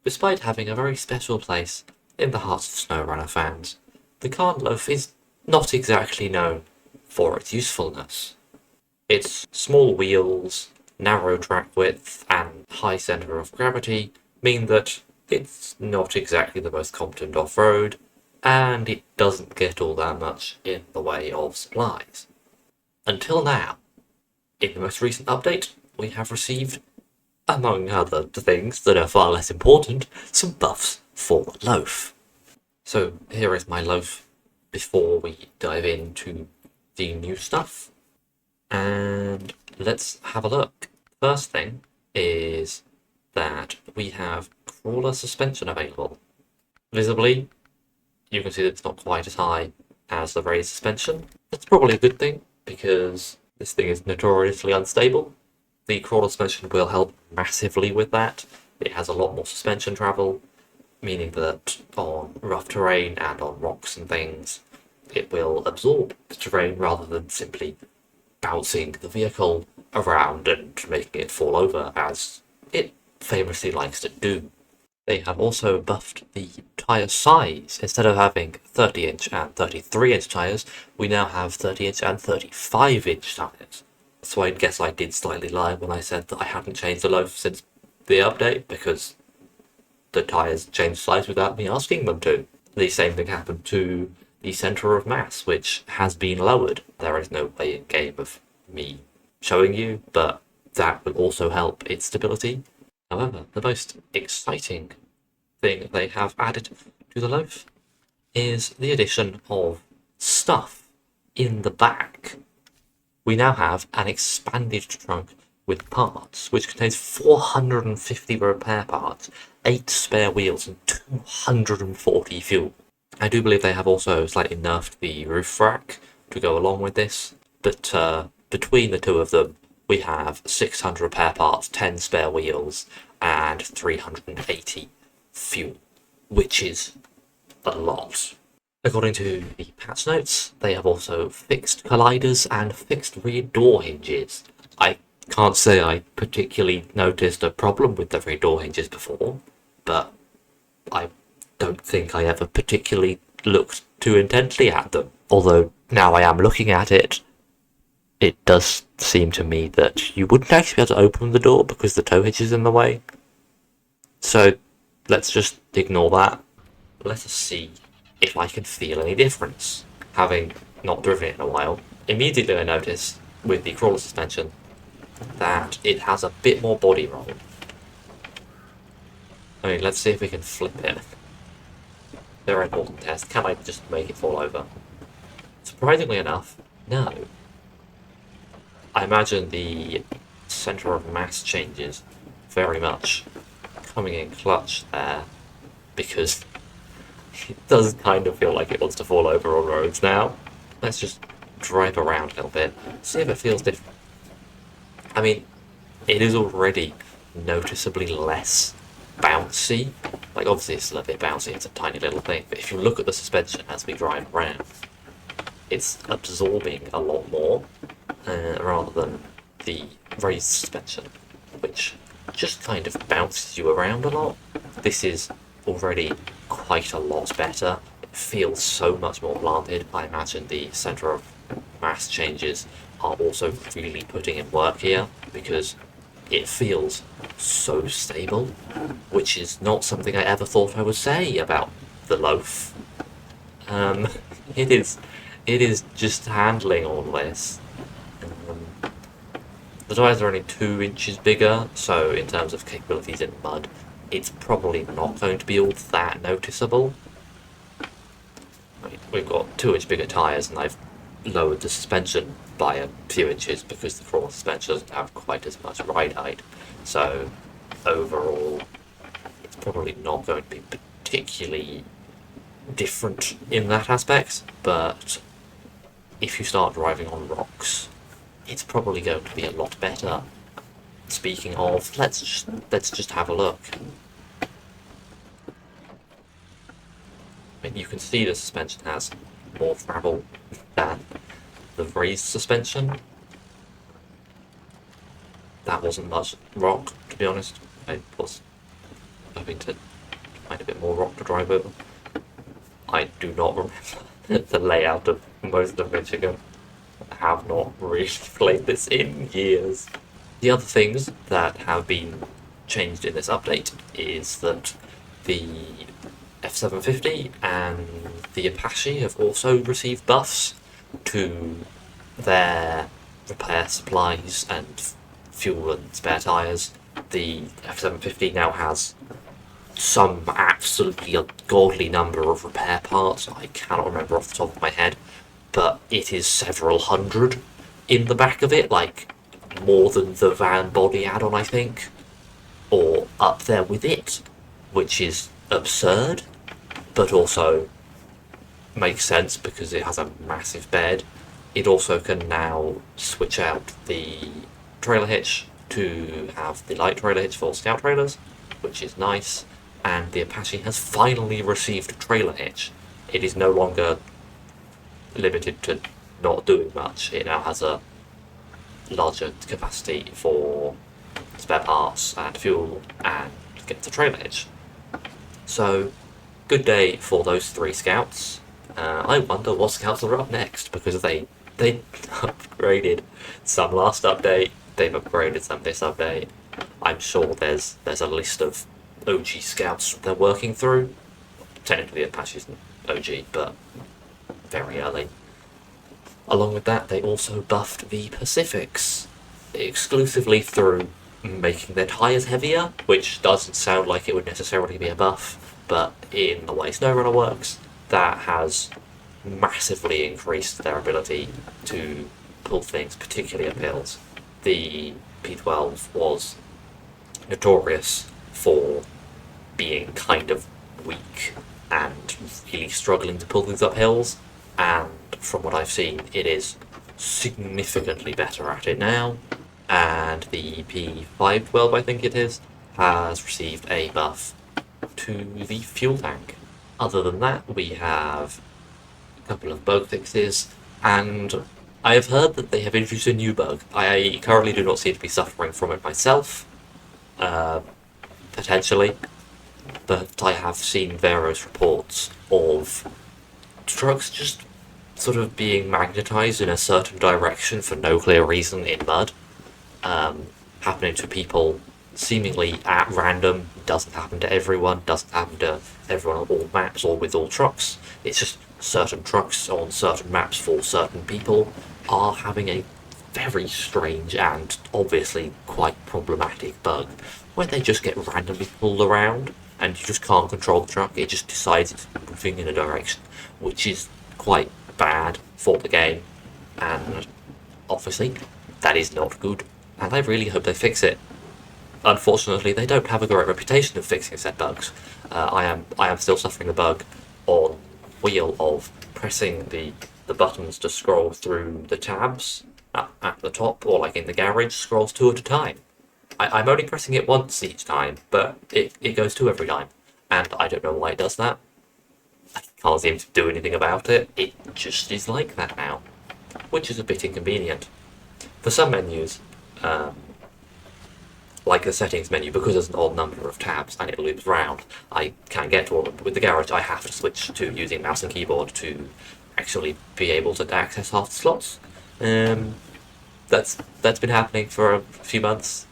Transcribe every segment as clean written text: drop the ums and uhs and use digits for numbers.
Despite having a very special place in the hearts of SnowRunner fans, the Khan Lo4F is not exactly known for its usefulness. Its small wheels, narrow track width, and high centre of gravity mean that it's not exactly the most competent off-road, and it doesn't get all that much in the way of supplies. Until now. In the most recent update, we have received, among other things that are far less important, some buffs for the loaf. So here is my loaf before we dive into the new stuff. And let's have a look. First thing is that we have crawler suspension available. Visibly, you can see that it's not quite as high as the raised suspension. That's probably a good thing, because this thing is notoriously unstable. The crawler suspension will help massively with that. It has a lot more suspension travel, meaning that on rough terrain and on rocks and things, it will absorb the terrain rather than simply bouncing the vehicle around and making it fall over, as it famously likes to do. They have also buffed the tyre size. Instead of having 30-inch and 33-inch tyres, we now have 30-inch and 35-inch tyres. So I guess I did slightly lie when I said that I hadn't changed the loaf since the update, because the tyres changed size without me asking them to. The same thing happened to the centre of mass, which has been lowered. There is no way in game of me showing you, but that will also help its stability. However, the most exciting thing they have added to the loaf is the addition of stuff in the back. We now have an expanded trunk with parts, which contains 450 repair parts, 8 spare wheels, and 240 fuel. I do believe they have also slightly nerfed the roof rack to go along with this, but between the two of them, we have 600 repair parts, 10 spare wheels, and 380 fuel, which is a lot. According to the patch notes, they have also fixed colliders and fixed rear door hinges. I can't say I particularly noticed a problem with the rear door hinges before, but I don't think I ever particularly looked too intently at them. Although now I am looking at it, it does seem to me that you wouldn't actually be able to open the door because the tow hitch is in the way. So let's just ignore that. Let us see if I can feel any difference. Having not driven it in a while, immediately I notice with the crawler suspension that it has a bit more body roll. I mean, let's see if we can flip it. Very important test. Can I just make it fall over? Surprisingly enough, no. I imagine the centre of mass changes very much coming in clutch there, because it does kind of feel like it wants to fall over on roads now. Let's just drive around a little bit, see if it feels different. I mean, it is already noticeably less bouncy. Like, obviously it's still a bit bouncy, it's a tiny little thing, but if you look at the suspension as we drive around, it's absorbing a lot more, rather than the raised suspension, which just kind of bounces you around a lot. This is already quite a lot better. It feels so much more planted. I imagine the centre of mass changes are also really putting in work here, because it feels so stable, which is not something I ever thought I would say about the loaf. It is just handling all this. The tyres are only 2 inches bigger, so in terms of capabilities in mud, it's probably not going to be all that noticeable. I mean, we've got 2-inch bigger tyres, and I've lowered the suspension by a few inches because the crawler suspension doesn't have quite as much ride height. So overall, it's probably not going to be particularly different in that aspect, but if you start driving on rocks, it's probably going to be a lot better. Speaking of, let's just have a look. I mean, you can see the suspension has more travel than the raised suspension. That wasn't much rock, to be honest. It was hoping to find a bit more rock to drive over. I do not remember the layout of most of Michigan. I have not really played this in years. The other things that have been changed in this update is that the F750 and the Apache have also received buffs to their repair supplies and fuel and spare tyres. The F750 now has some absolutely ungodly number of repair parts. I cannot remember off the top of my head, but it is several hundred in the back of it, like more than the van body add-on, I think, or up there with it, which is absurd, but also makes sense because it has a massive bed. It also can now switch out the trailer hitch to have the light trailer hitch for scout trailers, which is nice. And the Apache has finally received a trailer hitch. It is no longer limited to not doing much. It now has a larger capacity for spare parts and fuel and gets a trailer hitch. So, good day for those 3 scouts. I wonder what scouts are up next, because they upgraded some last update, they've upgraded some this update. I'm sure there's a list of OG scouts they're working through. Technically Apache's OG, but very early. Along with that, they also buffed the Pacifics, exclusively through making their tyres heavier, which doesn't sound like it would necessarily be a buff, but in the way SnowRunner works, that has massively increased their ability to pull things, particularly up hills. The P12 was notorious for being kind of weak and really struggling to pull things up hills, and from what I've seen, it is significantly better at it now. And the P512, I think it is, has received a buff to the fuel tank. Other than that, we have a couple of bug fixes, and I have heard that they have introduced a new bug. I currently do not seem to be suffering from it myself, potentially, but I have seen various reports of trucks just sort of being magnetized in a certain direction for no clear reason in mud, happening to people seemingly at random. Doesn't happen to everyone, doesn't happen to everyone on all maps or with all trucks. It's just certain trucks on certain maps for certain people are having a very strange and obviously quite problematic bug where they just get randomly pulled around and you just can't control the truck. It just decides it's moving in a direction, which is quite bad for the game, and obviously that is not good, and I really hope they fix it. Unfortunately, they don't have a great reputation of fixing said bugs. I am still suffering the bug on wheel of pressing the buttons to scroll through the tabs at the top, or like in the garage, scrolls 2 at a time. I'm only pressing it once each time, but it goes 2 every time, and I don't know why it does that. I can't seem to do anything about it. It just is like that now, which is a bit inconvenient. For some menus, like the settings menu, because there's an odd number of tabs and it loops round, I can't get to all of them. With the garage, I have to switch to using mouse and keyboard to actually be able to access half the slots. That's been happening for a few months.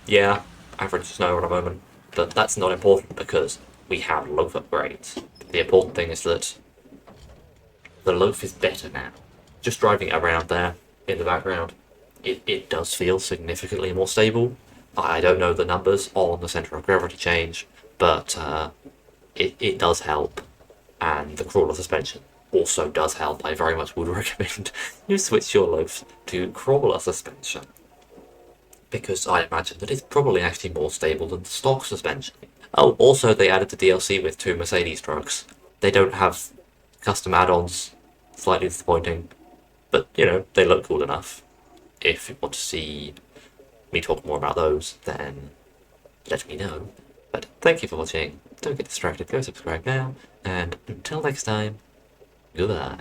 Yeah, average snow at a moment, but that's not important because we have loaf upgrades. The important thing is that the loaf is better now. Just driving it around there in the background, it does feel significantly more stable. I don't know the numbers on the centre of gravity change, but it does help, and the crawler suspension also does help. I very much would recommend you switch your loaf to crawler suspension, because I imagine that it's probably actually more stable than the stock suspension. Oh, also they added the DLC with 2 Mercedes trucks. They don't have custom add-ons, slightly disappointing, but, you know, they look cool enough. If you want to see me talk more about those, then let me know. But thank you for watching, don't get distracted, go subscribe now, and until next time, goodbye.